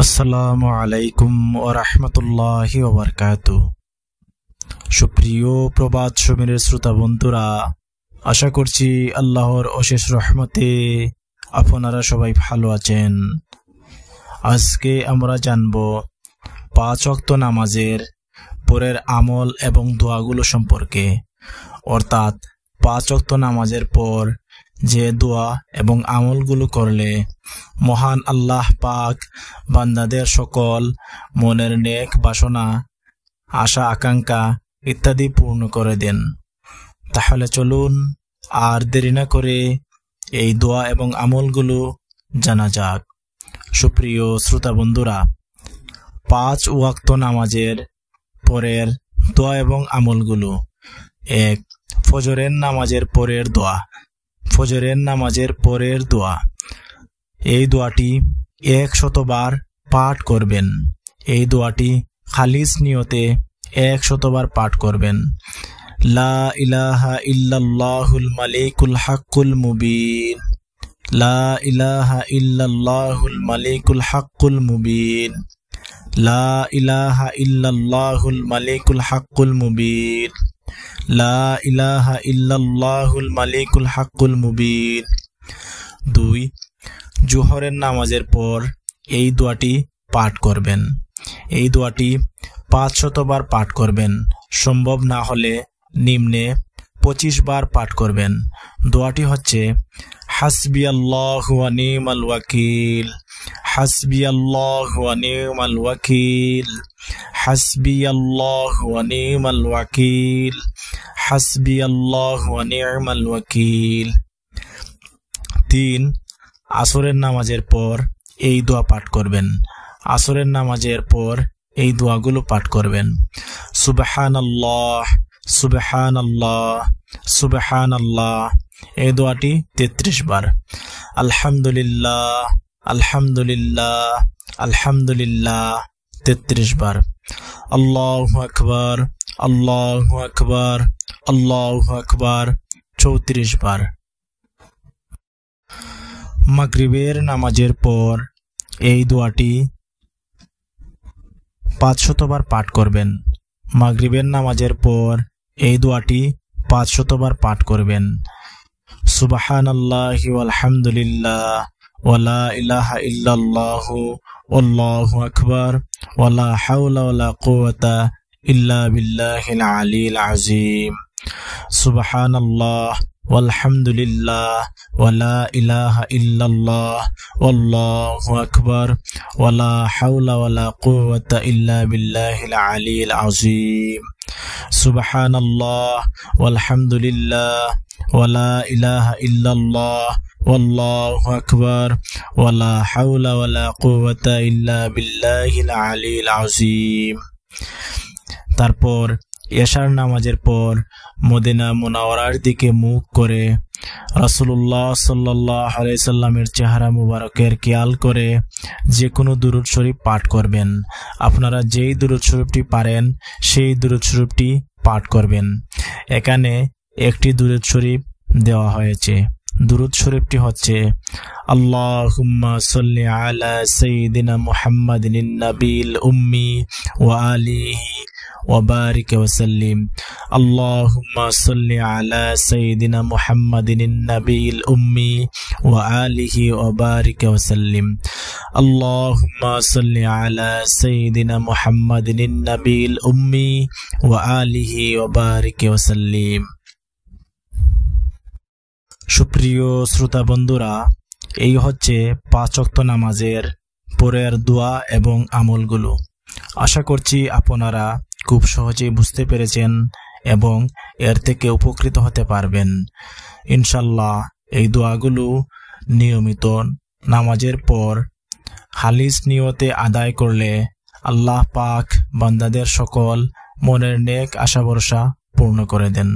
আসসালামু আলাইকুম ওয়া রাহমাতুল্লাহি ওয়া বারাকাতুহু। সুপ্রিয় প্রবাদ সমীরের শ্রোতা বন্ধুরা, আশা করছি আল্লাহর অশেষ রহমতে আপনারা সবাই ভালো আছেন। আজকে আমরা জানব 5 ওয়াক্ত নামাজের পরের আমল এবং দোয়াগুলো সম্পর্কে। অর্থাৎ 5 ওয়াক্ত নামাজের পর যে দোয়া এবং আমলগুলো করলে মহান আল্লাহ পাক বান্দাদের সকল মনের নেক বাসনা, আশা আকাঙ্ক্ষা ইত্যাদি পূর্ণ করে দেন। তাহলে চলুন আর দেরি না করে এই দোয়া এবং আমলগুলো জানা যাক। সুপ্রিয় শ্রোতা বন্ধুরা, 5 ওয়াক্ত নামাজের পরের দোয়া এবং আমলগুলো। 1. ফজরের নামাজের পরের দোয়া। ফজরের নামাজের পরের দোয়া, এই দোয়াটি 100 বার পাঠ করবেন। এই দোয়াটি খালিস নিয়তে 100 বার পাঠ করবেন। লা ইলাহা ইল্লাল্লাহুল মালিকুল হাক্কুল মুবিন। লা ইলাহা ইল্লাল্লাহুল মালিকুল হাক্কুল মুবিন। লা ইলাহা ইল্লাল্লাহুল মালিকুল হাক্কুল মুবিন। লা ইলাহা ইল্লাল্লাহুল মালিকুল হাক্কুল মুবিন। 2. জোহরের নামাজের পর এই দোয়াটি পাঠ করবেন। এই দোয়াটি 500 বার পাঠ করবেন। সম্ভব না হলে নিম্নে 25 বার পাঠ করবেন। দোয়াটি হচ্ছে হাসবিয়াল্লাহু ওয়া নি'মাল ওয়াকিল। হাসবিয়াল্লাহু ওয়া নি'মাল ওয়াকিল। হাসবিয়াল্লাহু ওয়া নি'মাল ওয়াকিল। হাসবিয়াল্লাহু ওয়া নি'মাল ওয়াকিল। 3. আসরের নামাজের পর এই দোয়া পাঠ করবেন। আসরের নামাজের পর এই দোয়াগুলো পাঠ করবেন। সুবহানাল্লাহ, সুবহানাল্লাহ, সুবহানাল্লাহ। এই দোয়াটি 33 বার। আলহামদুলিল্লাহ, আলহামদুলিল্লাহ, আলহামদুলিল্লাহ 33 বার। আল্লাহু আকবার, আল্লাহু আকবার, আল্লাহু আকবার 34 বার। মাগরিবের নামাজের পর এই দোয়াটি 500 বার পাঠ করবেন। মাগরিবের নামাজের পর এই দোয়াটি 500 বার পাঠ করবেন। সুবহানাল্লাহি ওয়াল হামদুলিল্লাহ ওয়া লা ইলাহা ইল্লাল্লাহু আল্লাহু আকবার ওয়া লা হাওলা ওয়া লা কুওয়াতা ইল্লা বিল্লাহিল আলিয়্যিল আযীম। সুবহানাল্লাহ ওয়ালহামদুলিল্লাহ ওয়া লা ইলাহা ইল্লাল্লাহ আল্লাহু আকবার ওয়া লা হাওলা ওয়া লা কুওয়াতা ইল্লা বিল্লাহিল আলিয়্যিল আযীম। সুবহানাল্লাহ ওয়ালহামদুলিল্লাহ ওয়া লা ইলাহা ইল্লাল্লাহ আল্লাহু আকবার ওয়া লা হাওলা ওয়া লা কুওয়াতা ইল্লা বিল্লাহিল আলিয়্যিল আযীম। তারপর এশার নামাজের পর মদিনা মুনাওয়ারার দিকে মুখ করে রাসূলুল্লাহ সাল্লাল্লাহু আলাইহি সাল্লামের চেহারা মুবারকের খেয়াল করে যে কোনো দুরূদ শরীফ পাঠ করবেন। আপনারা যেই দুরূদ শরীফটি পারেন সেই দুরূদ শরীফটি পাঠ করবেন। এখানে একটি দুরূদ শরীফ দেওয়া হয়েছে। দুরূদ শরীফটি হচ্ছে আল্লাহুম্মা সাল্লি আলা সাইয়্যিদিনা মুহাম্মাদিন নাবিয়িল উম্মি ওয়া আলিহি ওয়া বারিক ওয়া সাল্লিম। আল্লাহুম্মা সাল্লি আলা সাইয়্যিদিনা মুহাম্মাদিন নাবিয়িল উম্মি ওয়া আলিহি ওয়া বারিক ওয়া সাল্লিম। আল্লাহুম্মা সাল্লি আলা সাইয়্যিদিনা মুহাম্মাদিন নাবিয়িল উম্মি ওয়া আলিহি ওয়া বারিক ওয়া সাল্লিম। সুপ্রিয় শ্রোতা বন্ধুরা, এই হচ্ছে 5 ওয়াক্ত নামাজের পরের দোয়া এবং আমলগুলো। আশা করছি আপনারা খুব সহজেই বুঝতে পেরেছেন এবং এর থেকে উপকৃত হতে পারবেন। ইনশাল্লাহ এই দোয়াগুলো নিয়মিত নামাজের পর খালিস নিয়তে আদায় করলে আল্লাহ পাক বান্দাদের সকল মনের নেক আশা ভরসা পূর্ণ করে দেন।